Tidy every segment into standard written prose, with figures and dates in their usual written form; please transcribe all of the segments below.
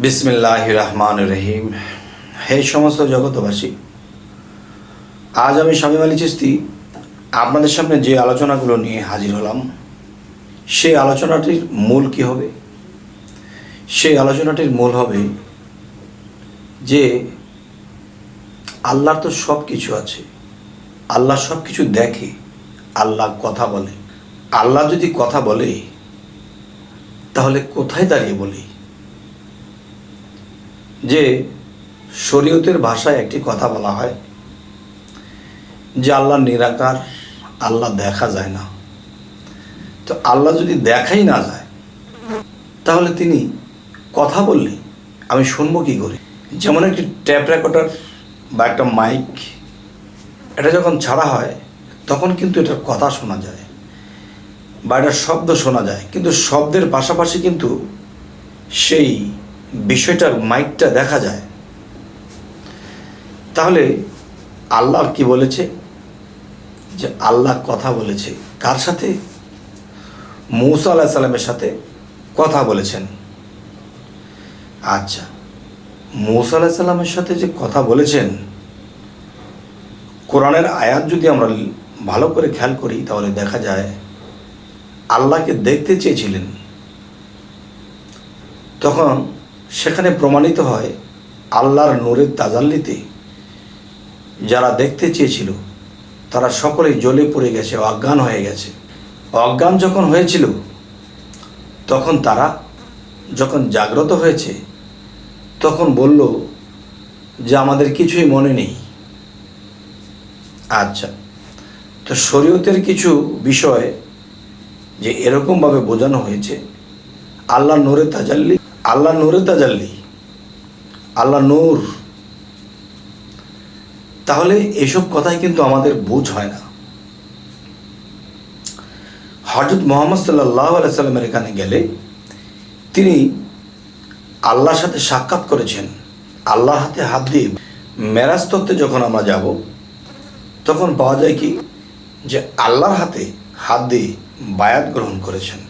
বিসমিল্লাহির রহমানির রহিম। হে সমস্ত জগতবাসী, আজ আমি শামীম আলী চিশতি আপনাদের সামনে যে আলোচনাগুলো নিয়ে হাজির হলাম, সেই আলোচনাটির মূল কি হবে? সেই আলোচনাটির মূল হবে যে আল্লাহর তো সব কিছু আছে, আল্লাহ সব কিছু দেখে, আল্লাহ কথা বলে। আল্লাহ যদি কথা বলে তাহলে কোথায় দাঁড়িয়ে বলি? যে শরীয়তের ভাষায় একটি কথা বলা হয় যে আল্লাহ নিরাকার, আল্লাহ দেখা যায় না। তো আল্লাহ যদি দেখাই না যায় তাহলে তিনি কথা বললে আমি শুনবো কী করে? যেমন একটি ট্যাপ রেকর্ডার বা একটা মাইক, এটা যখন ছাড়া হয় তখন কিন্তু এটার কথা শোনা যায় বা এটার শব্দ শোনা যায়, কিন্তু শব্দের পাশাপাশি কিন্তু সেই বিষয়টার মাইকটা দেখা যায়। তাহলে আল্লাহ কি বলেছে? যে আল্লাহ কথা বলেছে কার সাথে? মূসা আলাইহিস সালামের সাথে কথা বলেছেন। আচ্ছা, মূসা আলাইহিস সালামের সাথে যে কথা বলেছেন, কোরআনের আয়াত যদি আমরা ভালো করে খেয়াল করি তাহলে দেখা যায় আল্লাহকে দেখতে চেয়েছিলেন। তখন সেখানে প্রমাণিত হয় আল্লাহর নূরের তাজাল্লিতে যারা দেখতে চেয়েছিল তারা সকলেই জ্বলে পড়ে গেছে, অজ্ঞান হয়ে গেছে। অজ্ঞান যখন হয়েছিল তখন তারা যখন জাগ্রত হয়েছে তখন বলল যে আমাদের কিছুই মনে নেই। আচ্ছা, তো শরীয়তের কিছু বিষয় যে এরকমভাবে বোঝানো হয়েছে, আল্লাহ নূরে তাজাল্লি, আল্লাহ নূরে তাজাল্লি, আল্লাহ নূর, তাহলে এসব কথাই কিন্তু আমাদের বুঝ হয় না। হযরত মুহাম্মদ সাল্লাল্লাহু আলাইহি সাল্লামের এখানে গেলে তিনি আল্লাহর সাথে সাক্ষাৎ করেছেন, আল্লাহর হাতে হাত দিয়ে। মেরাজ তত্ত্বে যখন আমরা যাব তখন পাওয়া যায় কি যে আল্লাহর হাতে হাত দিয়ে বায়াত গ্রহণ করেছেন।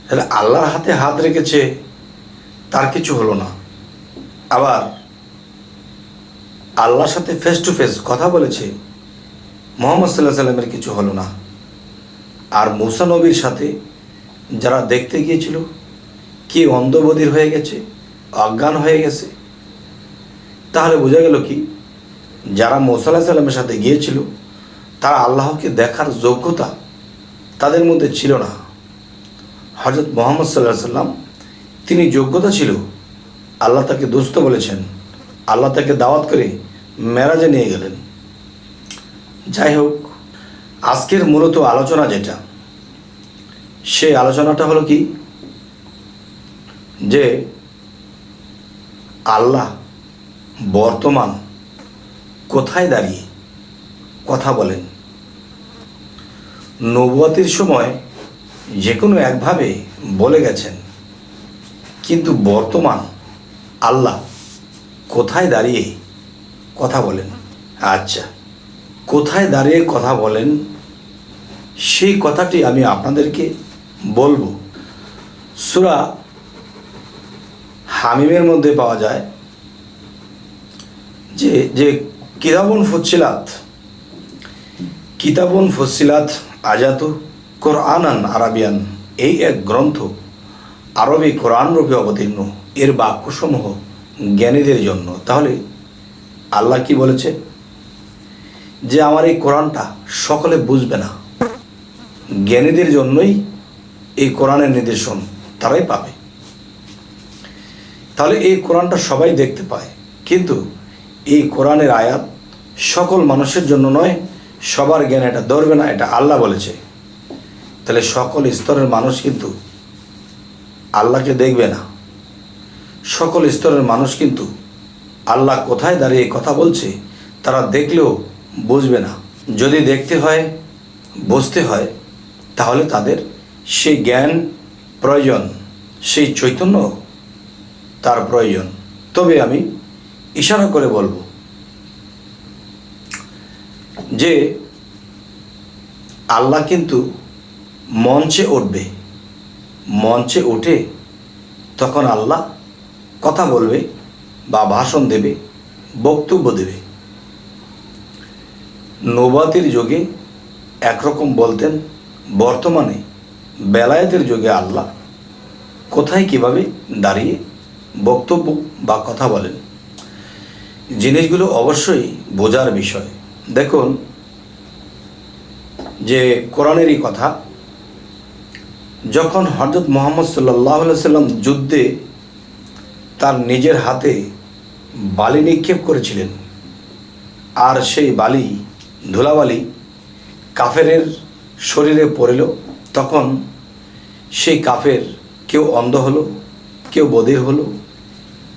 তাহলে আল্লাহর হাতে হাত রেখেছে, তার কিছু হলো না। আবার আল্লাহর সাথে ফেস টু ফেস কথা বলেছে, মুহাম্মদ সাল্লাল্লাহু আলাইহি সাল্লামের কিছু হলো না। আর মূসা নবীর সাথে যারা দেখতে গিয়েছিল, কি অন্ধবধির হয়ে গেছে, অজ্ঞান হয়ে গেছে। তাহলে বোঝা গেল কি, যারা মূসা আলাইহিস সালামের সাথে গিয়েছিল তারা আল্লাহকে দেখার যোগ্যতা তাদের মধ্যে ছিল না। হযরত মুহাম্মদ সাল্লাল্লাহু আলাইহি সাল্লাম, তিনি যোগ্যতা ছিল, আল্লাহ তাকে দোস্ত বলেছেন, আল্লাহ তাকে দাওয়াত করে মেরাজে নিয়ে গেলেন। যাই হোক, আজকের মূলত আলোচনা যেটা, সেই আলোচনাটা হলো কি যে আল্লাহ বর্তমান কোথায় দাঁড়িয়ে কথা বলেন। নবুয়তের সময় যে কোনো একভাবে বলে গেছেন, কিন্তু বর্তমান আল্লাহ কোথায় দাঁড়িয়ে কথা বলেন? আচ্ছা, কোথায় দাঁড়িয়ে কথা বলেন সেই কথাটি আমি আপনাদেরকে বলবো। সূরা হামিমের মধ্যে পাওয়া যায় যে কিতাবুন ফুসিলাত আজাতু কোরআনান আরাবিয়ান, এই এক গ্রন্থ আরবি কোরআন রূপে অবতীর্ণ, এর বাক্যসমূহ জ্ঞানীদের জন্য। তাহলে আল্লাহ কি বলেছে? যে আমার এই কোরআনটা সকলে বুঝবে না, জ্ঞানীদের জন্যই এই কোরআনের নির্দেশন তারাই পাবে। তাহলে এই কোরআনটা সবাই দেখতে পায়, কিন্তু এই কোরআনের আয়াত সকল মানুষের জন্য নয়, সবার জ্ঞান এটা ধরবে না, এটা আল্লাহ বলেছে। তাহলে সকল স্তরের মানুষ কিন্তু আল্লাহকে দেখবে না, সকল স্তরের মানুষ কিন্তু আল্লাহ কোথায় দাঁড়িয়ে কথা বলছে তারা দেখলেও বুঝবে না। যদি দেখতে হয়, বুঝতে হয়, তাহলে তাদের সেই জ্ঞান প্রয়োজন, সেই চৈতন্য তার প্রয়োজন। তবে আমি ইশারা করে বলবো যে আল্লাহ কিন্তু মঞ্চে উঠবে, মঞ্চে উঠে তখন আল্লাহ কথা বলবে বা ভাষণ দেবে, বক্তব্য দেবে। নবুয়তের যুগে একরকম বলতেন, বর্তমানে বেলায়েতের যুগে আল্লাহ কোথায় কিভাবে দাঁড়িয়ে বক্তব্য বা কথা বলেন, জিনিসগুলো অবশ্যই বোঝার বিষয়। দেখুন যে কোরআনেরই কথা, যখন হযরত মুহাম্মদ সাল্লাল্লাহু আলাইহি সাল্লাম যুদ্ধে তার নিজের হাতে বালি নিক্ষেপ করেছিলেন, আর সেই বালি, ধুলাবালি কাফেরের শরীরে পড়ল, তখন সেই কাফের কেউ অন্ধ হলো, কেউ বধির হলো,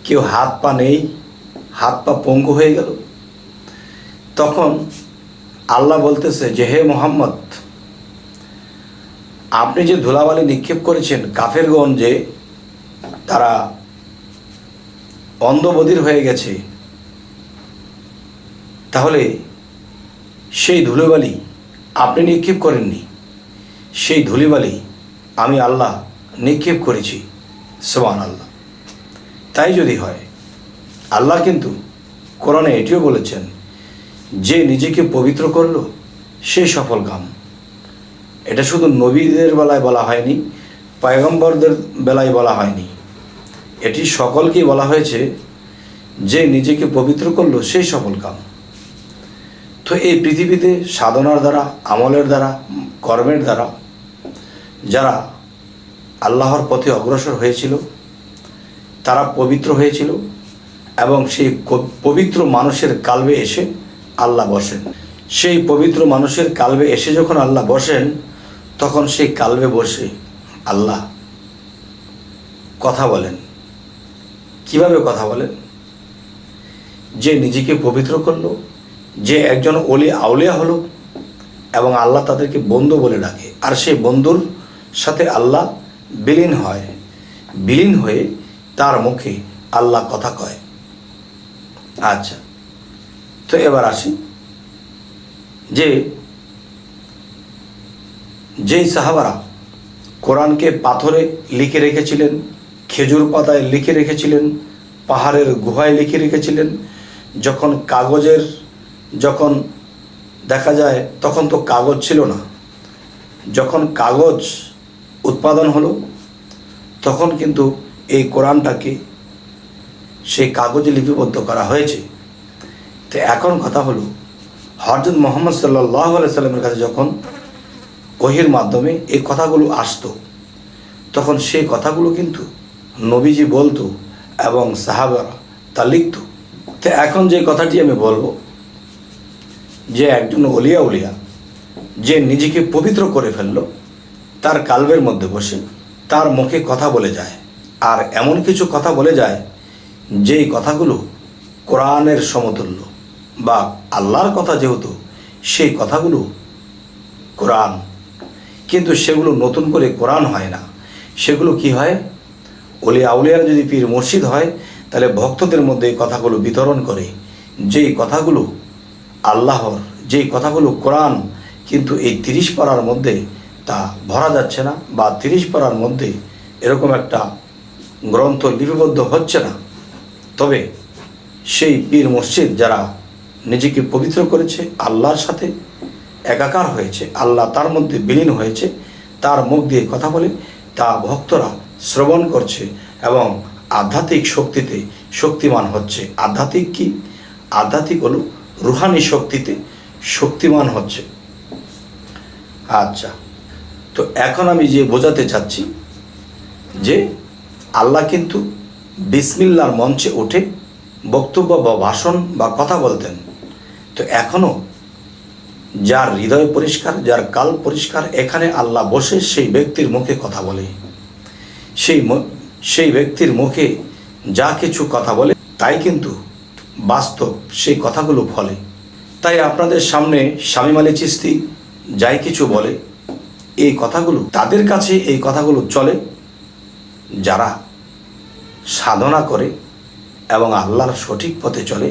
কেউ হাত পা নেই, হাত পা পঙ্গু হয়ে গেল। তখন আল্লাহ বলতেছে যে, হে মুহাম্মদ, আপনি যে ধুলাবালি নিক্ষেপ করেছেন, কাফেরগণ যে তারা অন্ধ বধির হয়ে গেছে, তাহলে সেই ধুলোবালি আপনি নিক্ষেপ করেননি, সেই ধুলিবালি আমি আল্লাহ নিক্ষেপ করেছি। সুবহানাল্লাহ। তাই যদি হয়, আল্লাহ কিন্তু কোরআনে এটিও বলেছেন যে নিজেকে পবিত্র করলো সে সফল কাম। এটা শুধু নবীদের বেলায় বলা হয়নি, পয়গম্বরদের বেলায় বলা হয়নি, এটি সকলকেই বলা হয়েছে যে নিজেকে পবিত্র করলো সেই সফল কাম। তো এই পৃথিবীতে সাধনার দ্বারা, আমলের দ্বারা, কর্মের দ্বারা যারা আল্লাহর পথে অগ্রসর হয়েছিল, তারা পবিত্র হয়েছিল, এবং সেই পবিত্র মানুষের কালবে এসে আল্লাহ বসেন। সেই পবিত্র মানুষের কালবে এসে যখন আল্লাহ বসেন, তখন সেই কালবে বসে আল্লাহ কথা বলেন। কিভাবে কথা বলেন? যে নিজেকে পবিত্র করলো, যে একজন ওলি আউলিয়া হলো, এবং আল্লাহ তাদেরকে বন্ধু বলে ডাকে, আর সেই বন্ধুর সাথে আল্লাহ বিলীন হয়, বিলীন হয়ে তার মুখে আল্লাহ কথা কয়। আচ্ছা, তো এবার আসি যে যেই সাহাবারা কোরআনকে পাথরে লিখে রেখেছিলেন, খেজুর পাতায় লিখে রেখেছিলেন, পাহাড়ের গুহায় লিখে রেখেছিলেন, যখন কাগজের, যখন দেখা যায় তখন তো কাগজ ছিল না, যখন কাগজ উৎপাদন হলো, তখন কিন্তু এই কোরআনটাকে সেই কাগজে লিপিবদ্ধ করা হয়েছে। তো এখন কথা হলো, হযরত মুহাম্মদ সাল্লাল্লাহু আলাইহি সাল্লামের কাছে যখন ওহীর মাধ্যমে এই কথাগুলো আসতো, তখন সেই কথাগুলো কিন্তু নবীজি বলতো এবং সাহাবারা তা লিখত। তো এখন যে কথাটি আমি বলবো, যে একজন ওলিয়া উলিয়া যে নিজেকে পবিত্র করে ফেললো, তার কালবের মধ্যে বসে তার মুখে কথা বলে যায়, আর এমন কিছু কথা বলে যায় যেই কথাগুলো কোরআনের সমতুল্য, বা আল্লাহর কথা যেহেতু, সেই কথাগুলো কোরআন, কিন্তু সেগুলো নতুন করে কোরআন হয় না, সেগুলো কি হয়, ওলিয়া আউলিয়ার যদি পীর মুর্শিদ হয়, তাহলে ভক্তদের মধ্যে এই কথাগুলো বিতরণ করে, যেই কথাগুলো আল্লাহর, যেই কথাগুলো কোরআন, কিন্তু এই 30 পারার মধ্যে তা ভরা যাচ্ছে না, বা 30 পারার মধ্যে এরকম একটা গ্রন্থ লিপিবদ্ধ হচ্ছে না। তবে সেই পীর মসজিদ যারা নিজেকে পবিত্র করেছে, আল্লাহর সাথে একাকার হয়েছে, আল্লাহ তার মধ্যে বিলীন হয়েছে, তার মুখ দিয়ে কথা বলে, তা ভক্তরা শ্রবণ করছে এবং আধ্যাত্মিক শক্তিতে শক্তিমান হচ্ছে। আধ্যাত্মিক কি? আধ্যাত্মিক হলো রুহানি শক্তিতে শক্তিমান হচ্ছে। আচ্ছা, তো এখন আমি যে বোঝাতে চাচ্ছি যে আল্লাহ কিন্তু বিসমিল্লাহর মঞ্চে উঠে বক্তব্য বা ভাষণ বা কথা বলতেন। তো এখনও যার হৃদয় পরিষ্কার, যার কাল পরিষ্কার, এখানে আল্লাহ বসে সেই ব্যক্তির মুখে কথা বলে, সেই ব্যক্তির মুখে যা কিছু কথা বলে তাই কিন্তু বাস্তব, সেই কথাগুলো ফলে। তাই আপনাদের সামনে শামীম আলী চিশতি যাই কিছু বলে, এই কথাগুলো তাদের কাছে, এই কথাগুলো চলে যারা সাধনা করে এবং আল্লাহর সঠিক পথে চলে,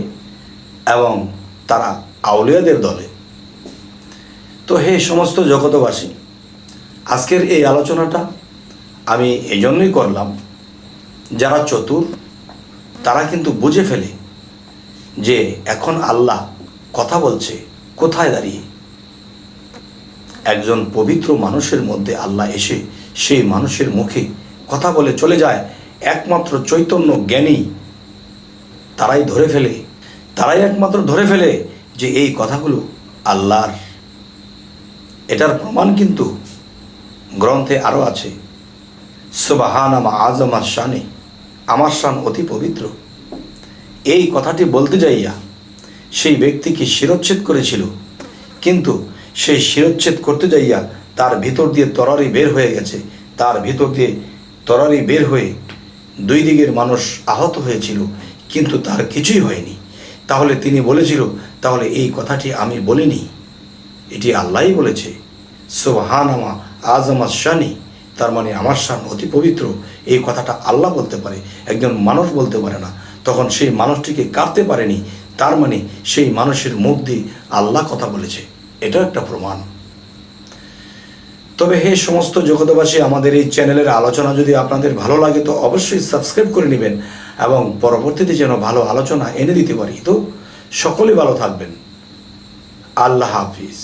এবং তারা আউলিয়াদের দলে। তো হে সমস্ত জগতবাসী, আজকের এই আলোচনাটা আমি এই জন্যই করলাম, যারা চতুর, তারা কিন্তু বুঝে ফেলে যে এখন আল্লাহ কথা বলছে কোথায় দাঁড়িয়ে। একজন পবিত্র মানুষের মধ্যে আল্লাহ এসে সেই মানুষের মুখে কথা বলে চলে যায়। একমাত্র চৈতন্য জ্ঞানী তারাই একমাত্র ধরে ফেলে যে এই কথাগুলো আল্লাহর। এটার প্রমাণ কিন্তু গ্রন্থে আরও আছে। সুবহানামা আযমা শানে, আমার শান অতি পবিত্র। এই কথাটি বলতে যাইয়া সেই ব্যক্তিকে শিরচ্ছেদ করেছিল, কিন্তু সেই শিরচ্ছেদ করতে যাইয়া তার ভিতর দিয়ে তরবারি বের হয়ে গেছে। তার ভিতর দিয়ে তরবারি বের হয়ে দুই দিকের মানুষ আহত হয়েছিল, কিন্তু তার কিছুই হয়নি। তাহলে তিনি বলেছিল, তাহলে এই কথাটি আমি বলিনি, এটি আল্লাহই বলেছে। সুবহানামা আযমা শানি, তার মানে আমার শান অতি পবিত্র। এই কথাটা আল্লাহ বলতে পারে, একজন মানুষ বলতে পারে না। তখন সেই মানুষটিকে কাঁদতে পারেনি, তার মানে সেই মানুষের মুখ দিয়ে আল্লাহ কথা বলেছে। এটাও একটা প্রমাণ। তবে হে সমস্ত জগতবাসী, আমাদের এই চ্যানেলের আলোচনা যদি আপনাদের ভালো লাগে তো অবশ্যই সাবস্ক্রাইব করে নেবেন, এবং পরবর্তীতে যেন ভালো আলোচনা এনে দিতে পারি। তো সকলে ভালো থাকবেন। আল্লাহ হাফিজ।